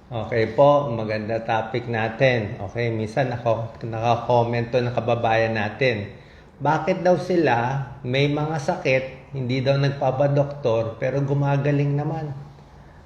Okay po, maganda topic natin. Okay, minsan ako naka-comment to ng kababayan natin. Bakit daw sila may mga sakit, hindi daw nagpapadoktor, pero gumagaling naman?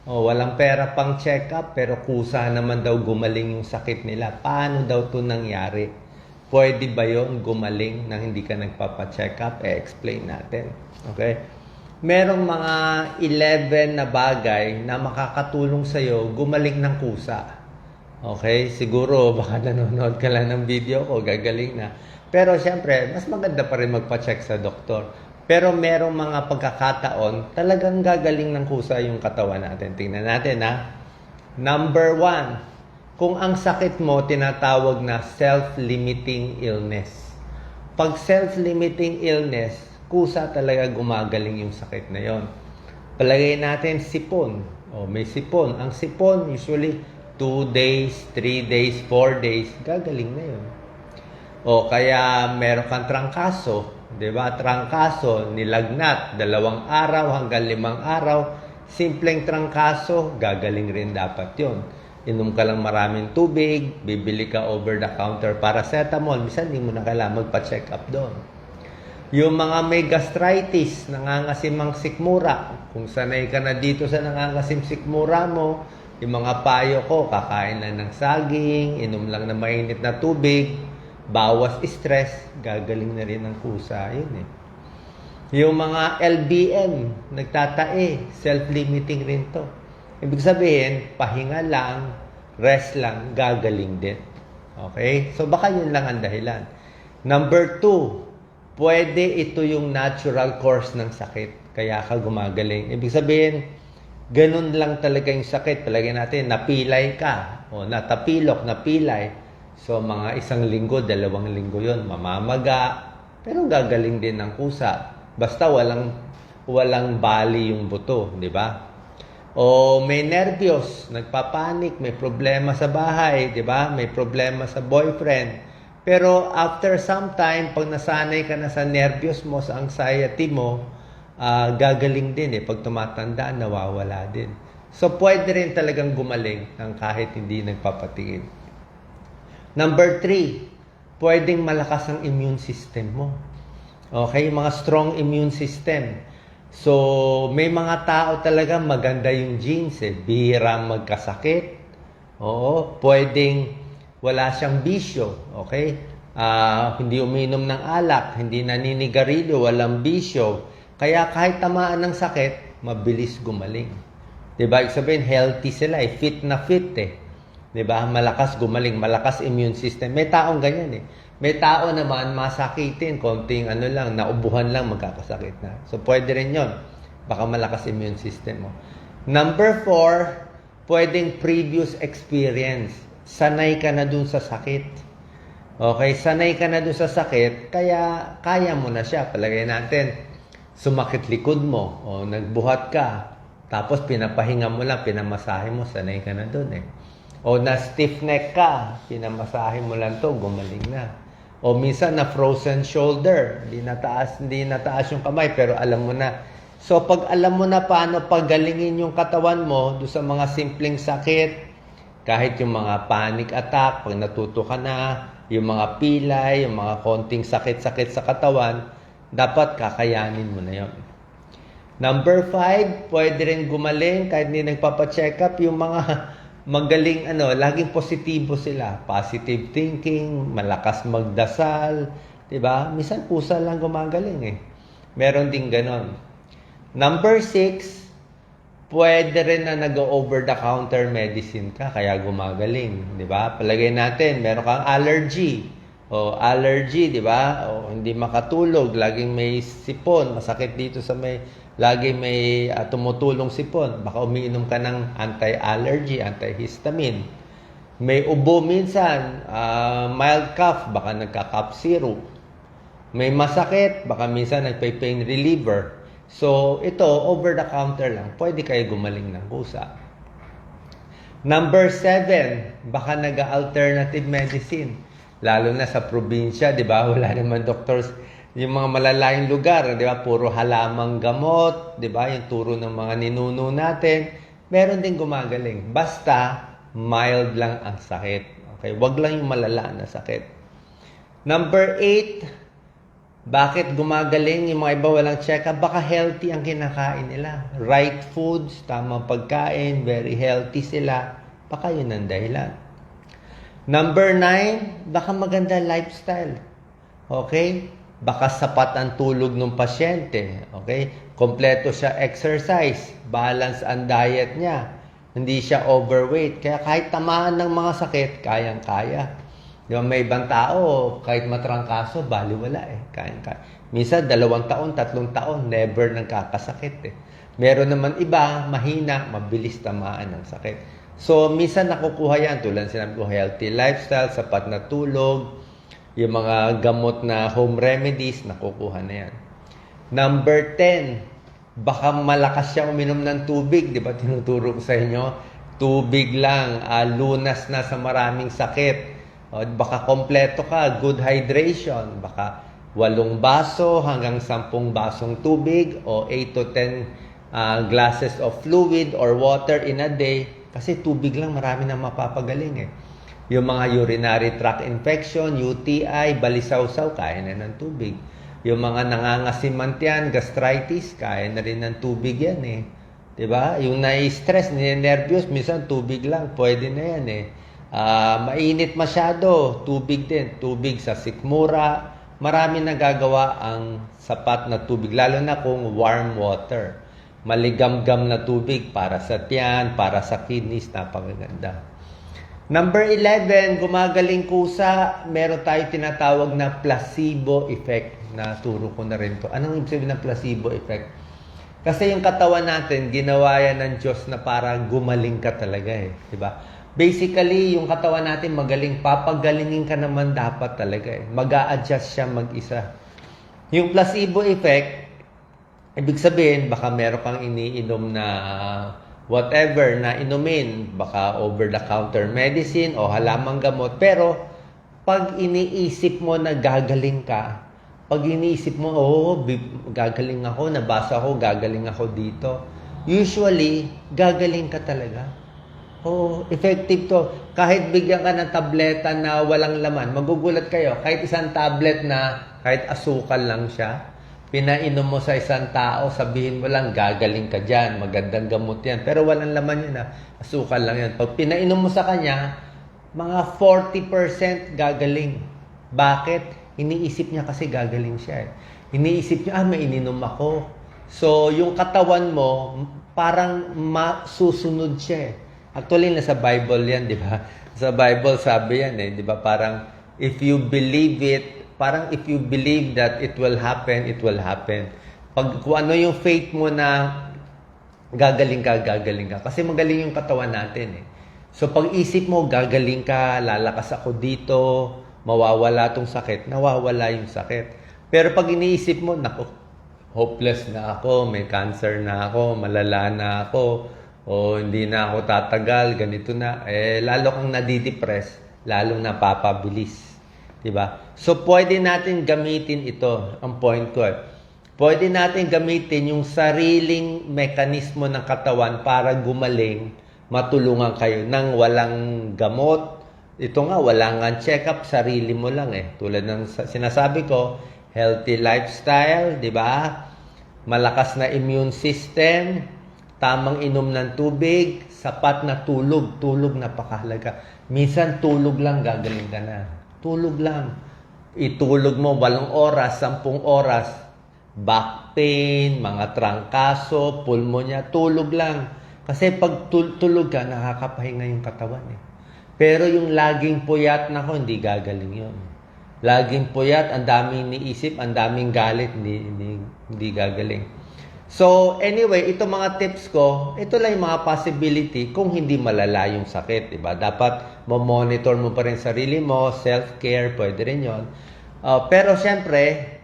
O, walang pera pang check-up, pero kusa naman daw gumaling yung sakit nila. Paano daw to nangyari? Pwede ba yon gumaling nang hindi ka nagpapa-check-up? Explain natin. Okay? Merong mga 11 na bagay na makakatulong sa'yo gumaling ng kusa. Okay? Siguro baka nanonood ka lang ng video ko, gagaling na. Pero syempre, mas maganda pa rin magpa-check sa doktor. Pero merong mga pagkakataon, talagang gagaling ng kusa yung katawan natin. Tingnan natin ha. Number 1, kung ang sakit mo tinatawag na self-limiting illness. Pag self-limiting illness, kusa talaga gumagaling yung sakit na yon. Palagay natin sipon. May sipon. Ang sipon, usually 2 days, 3 days, 4 days, gagaling na yun. Kaya meron kang trangkaso. Diba? Trangkaso, nilagnat, 2 araw hanggang 5 araw. Simpleng trangkaso, gagaling rin dapat yon. Inom ka lang maraming tubig, bibili ka over-the-counter paracetamol. Minsan, hindi mo na kailangan magpa-check up doon. Yung mga may gastritis, nangangasimang sikmura. Kung sanay ka na dito sa nangangasim sikmura mo, yung mga payo ko, kakain lang ng saging, inom lang ng mainit na tubig, bawas stress, gagaling na rin ng kusa. Yun eh. Yung mga LBM, nagtatae, self-limiting rin to. Ibig sabihin, pahinga lang, rest lang, gagaling din. Okay? So baka yun lang ang dahilan. Number 2, pwede ito yung natural course ng sakit. Kaya ka gumagaling. Ibig sabihin, ganun lang talaga yung sakit. Palagay natin, napilay ka. O natapilok, napilay. So, mga 1 linggo, 2 linggo yon, mamamaga. Pero gagaling din ng kusa. Basta walang bali yung buto. Di ba? O may nervyos, nagpapanik, may problema sa bahay. Di ba? May problema sa boyfriend. Pero after some time, pag nasanay ka na sa nervyos mo, sa anxiety mo, gagaling din eh. Pag tumatanda, nawawala din. So, pwede rin talagang gumaling ng kahit hindi nagpapatingin. Number 3, pwedeng malakas ang immune system mo. Okay? Mga strong immune system. So, may mga tao talaga maganda yung genes eh. Bihirang magkasakit. Oo, pwedeng wala siyang bisyo, okay? Hindi uminom ng alak, hindi naninigarilyo, walang bisyo. Kaya kahit tamaan ng sakit, mabilis gumaling. Diba? Ibig sabihin, healthy sila eh. Fit na fit eh. Diba? Malakas gumaling, malakas immune system. May taong ganyan eh. May tao naman, masakitin, konting naubuhan lang, magkakasakit na. So, pwede rin yon. Baka malakas immune system mo. Number 4, pwedeng previous experience. Sanay ka na dun sa sakit. Okay, sanay ka na dun sa sakit, kaya kaya mo na siya. Palagay natin, sumakit likod mo, o nagbuhat ka, tapos pinapahinga mo lang, pinamasahe mo, sanay ka na dun eh. O na stiff neck ka, pinamasahe mo lang to, gumaling na. O minsan na frozen shoulder, hindi nataas yung kamay, pero alam mo na. So pag alam mo na paano pagalingin yung katawan mo doon sa mga simpleng sakit, kahit yung mga panic attack, pag natuto ka na, yung mga pilay, yung mga konting sakit-sakit sa katawan, dapat kakayanin mo na yun. Number 5, pwede rin gumaling kahit hindi nagpapacheck up, yung mga magaling, laging positibo sila. Positive thinking, malakas magdasal, diba? Minsan pusa lang gumagaling eh. Meron din ganon. Number 6, pwede rin na nag-over-the-counter medicine ka, kaya gumagaling, di ba? Palagay natin, meron kang allergy. Allergy, di ba? Hindi makatulog, laging may sipon, masakit dito sa laging may tumutulong sipon. Baka umiinom ka ng anti-allergy, antihistamine. May ubo minsan, mild cough, baka nagka-cough syrup. May masakit, baka minsan nagpa-pain reliever. So, ito, over-the-counter lang. Pwede kayo gumaling ng kusa. Number 7, baka nag-alternative medicine. Lalo na sa probinsya, di ba? Wala naman doctors. Yung mga malalayong lugar, di ba? Puro halamang gamot, di ba? Yung turo ng mga ninuno natin. Meron din gumagaling. Basta, mild lang ang sakit. Okay, wag lang yung malala na sakit. Number 8, bakit gumagaling yung mga iba walang check-up? Baka healthy ang kinakain nila. Right foods, tamang pagkain, very healthy sila. Baka yun ang dahilan. Number 9, baka maganda lifestyle. Okay? Baka sapat ang tulog ng pasyente. Okay? Kompleto siya exercise. Balance ang diet niya. Hindi siya overweight. Kaya kahit tamaan ng mga sakit, kayang-kaya. Di ba, may ibang tao, kahit matrangkaso, baliwala eh. Kayang-kaya. Minsan, 2 taon, 3 taon, never nagkakasakit eh. Meron naman iba, mahina, mabilis tamaan ng sakit. So, minsan nakukuha yan, tulad sinabi ko, healthy lifestyle, sapat na tulog, yung mga gamot na home remedies, nakukuha na yan. Number 10, baka malakas siya uminom ng tubig. Di ba, tinuturo ko sa inyo? Tubig lang, lunas na sa maraming sakit. O, baka kompleto ka, good hydration. Baka 8 baso hanggang 10 basong tubig o 8 to 10 glasses of fluid or water in a day. Kasi tubig lang, marami nang mapapagaling eh. Yung mga urinary tract infection, UTI, balisawsaw, kaya na ng tubig. Yung mga nangangasimantyan, gastritis, kaya na rin ng tubig yan eh. Diba? Yung nai-stress, nervyos, minsan tubig lang, pwede na yan eh. Mainit masyado, tubig din. Tubig sa sikmura. Marami nagagawa ang sapat na tubig, lalo na kung warm water. Maligam-gam na tubig para sa tiyan, para sa kidneys, napakaganda. Number 11, gumagaling kusa, meron tayo tinatawag na placebo effect. Naturo ko na rin to. Anong ibig sabihin ng placebo effect? Kasi yung katawan natin, ginawa yan ng Diyos na para gumaling ka talaga eh. Diba? Basically, yung katawan natin magaling, papagalingin ka naman dapat talaga eh. Mag-a-adjust siya mag-isa. Yung placebo effect, ibig sabihin, baka meron kang iniinom na whatever na inumin, baka over-the-counter medicine o halamang gamot. Pero, pag iniisip mo na gagaling ka, pag iniisip mo, gagaling ako, nabasa ko, gagaling ako dito. Usually, gagaling ka talaga. Effective to. Kahit bigyan ka ng tableta na walang laman, magugulat kayo. Kahit isang tablet na kahit asukal lang siya, pinainom mo sa isang tao, sabihin mo lang, gagaling ka dyan, magandang gamot yan. Pero walang laman yun asukal lang yan. Pag pinainom mo sa kanya, mga 40% gagaling. Bakit? Iniisip niya kasi gagaling siya eh. Iniisip niya, may ininom ako. So, yung katawan mo, parang masusunod siya eh. Actually, nasa Bible yan, di ba? Sa Bible, sabi yan eh, di ba? Parang, if you believe it, parang if you believe that it will happen, it will happen. Pag kung ano yung faith mo na gagaling ka, gagaling ka. Kasi magaling yung katawan natin eh. So, pag isip mo, gagaling ka, lalakas ako dito, mawawala tong sakit, nawawala yung sakit. Pero pag iniisip mo, naku, hopeless na ako, may cancer na ako, malala na ako, o hindi na ako tatagal, ganito na, lalo kang nadidepress, lalo napapabilis. Diba? So, pwede natin gamitin ito, ang point ko. Pwede natin gamitin yung sariling mekanismo ng katawan para gumaling, matulungan kayo nang walang gamot. Ito nga, wala nga check-up, sarili mo lang eh. Tulad ng sinasabi ko, healthy lifestyle, di ba? Malakas na immune system, tamang inom ng tubig, sapat na tulog. Tulog napakahalaga. Minsan tulog lang, gagaling ka na. Tulog lang. Itulog mo 8 oras, 10 oras. Back pain, mga trangkaso, pulmonya, tulog lang. Kasi pag tulog ka, nakakapahinga yung katawan eh. Pero yung laging puyat, nako, hindi gagaling yun. Laging puyat, ang daming iniisip, ang daming galit, hindi gagaling. So, anyway, ito mga tips ko, ito lang yung mga possibility kung hindi malala yung sakit, diba? Dapat monitor mo pa rin sarili mo, self-care, pwede rin yun. Pero syempre,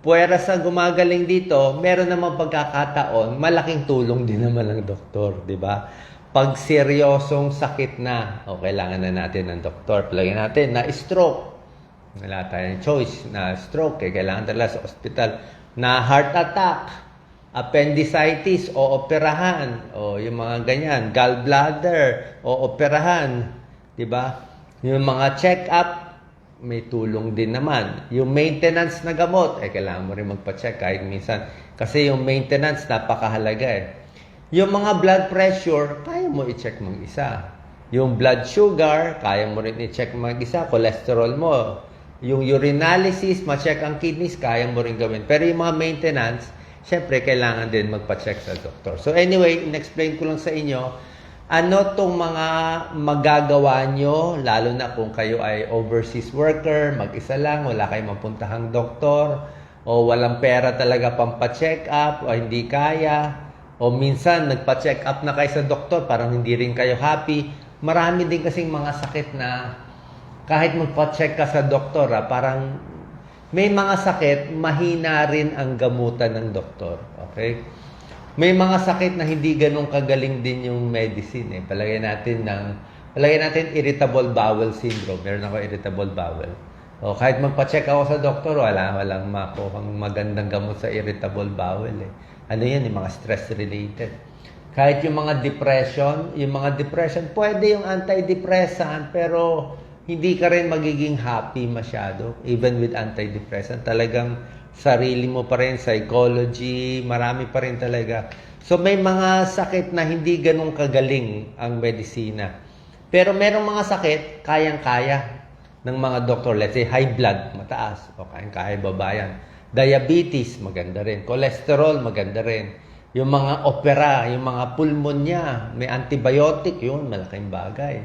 puwera sa gumagaling dito, meron namang pagkakataon, malaking tulong din naman ng doktor, diba? Pag seryosong sakit na, kailangan na natin ng doktor. Palagyan natin na stroke. Wala tayong choice na stroke, kailangan talaga sa ospital. Na heart attack, appendicitis o operahan, o yung mga ganyan, gallbladder o operahan, 'di ba? Yung mga check-up may tulong din naman. Yung maintenance na gamot, kailangan mo rin magpa-check kahit minsan. Kasi yung maintenance, napakahalaga eh. Yung mga blood pressure, kaya mo i-check mag-isa. Yung blood sugar, kaya mo rin i-check mag-isa. Cholesterol mo. Yung urinalysis, ma-check ang kidneys, kaya mo rin gawin. Pero yung mga maintenance, syempre, kailangan din magpa-check sa doktor. So anyway, in-explain ko lang sa inyo, ano tong mga magagawa nyo, lalo na kung kayo ay overseas worker, mag-isa lang, wala kayong mapuntahang doktor, o walang pera talaga pampa-check up, o hindi kaya, o minsan nagpa-check up na kayo sa doktor, parang hindi rin kayo happy. Marami din kasing mga sakit na kahit magpa-check ka sa doktor, parang may mga sakit, mahina rin ang gamutan ng doktor. Okay? May mga sakit na hindi ganun kagaling din yung medicine. Palagay natin irritable bowel syndrome. Meron ako irritable bowel. O kahit magpa-check ako sa doktor, walang makuhang magandang gamot sa irritable bowel. Ano yan? Yung mga stress-related. Kahit yung mga depression, pwede yung antidepressant, pero hindi ka rin magiging happy masyado, even with antidepressant. Talagang sarili mo pa rin, psychology, marami pa rin talaga. So may mga sakit na hindi ganun kagaling ang medisina. Pero merong mga sakit, kayang-kaya ng mga doktor. Let's say, high blood, mataas. O kayang-kaya babayan. Diabetes, maganda rin. Cholesterol, maganda rin. Yung mga opera, yung mga pulmonya, may antibiotic, yun, malaking bagay.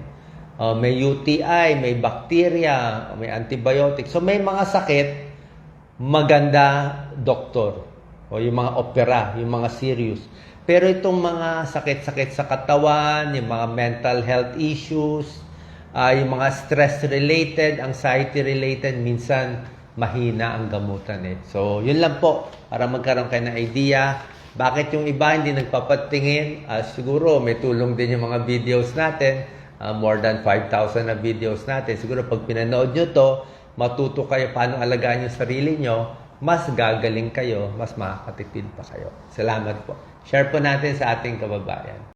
May UTI, may bacteria, may antibiotic. So may mga sakit, maganda doktor. O yung mga opera, yung mga serious. Pero itong mga sakit-sakit sa katawan, yung mga mental health issues, yung mga stress-related, anxiety-related, minsan mahina ang gamutan So, yun lang po, para magkaroon kayo ng idea. Bakit yung iba hindi nagpapatingin? Siguro may tulong din yung mga videos natin. More than 5,000 na videos natin. Siguro pag pinanood nyo to, matuto kayo paano alagaan yung sarili nyo, mas gagaling kayo, mas makakatipid pa kayo. Salamat po. Share po natin sa ating kababayan.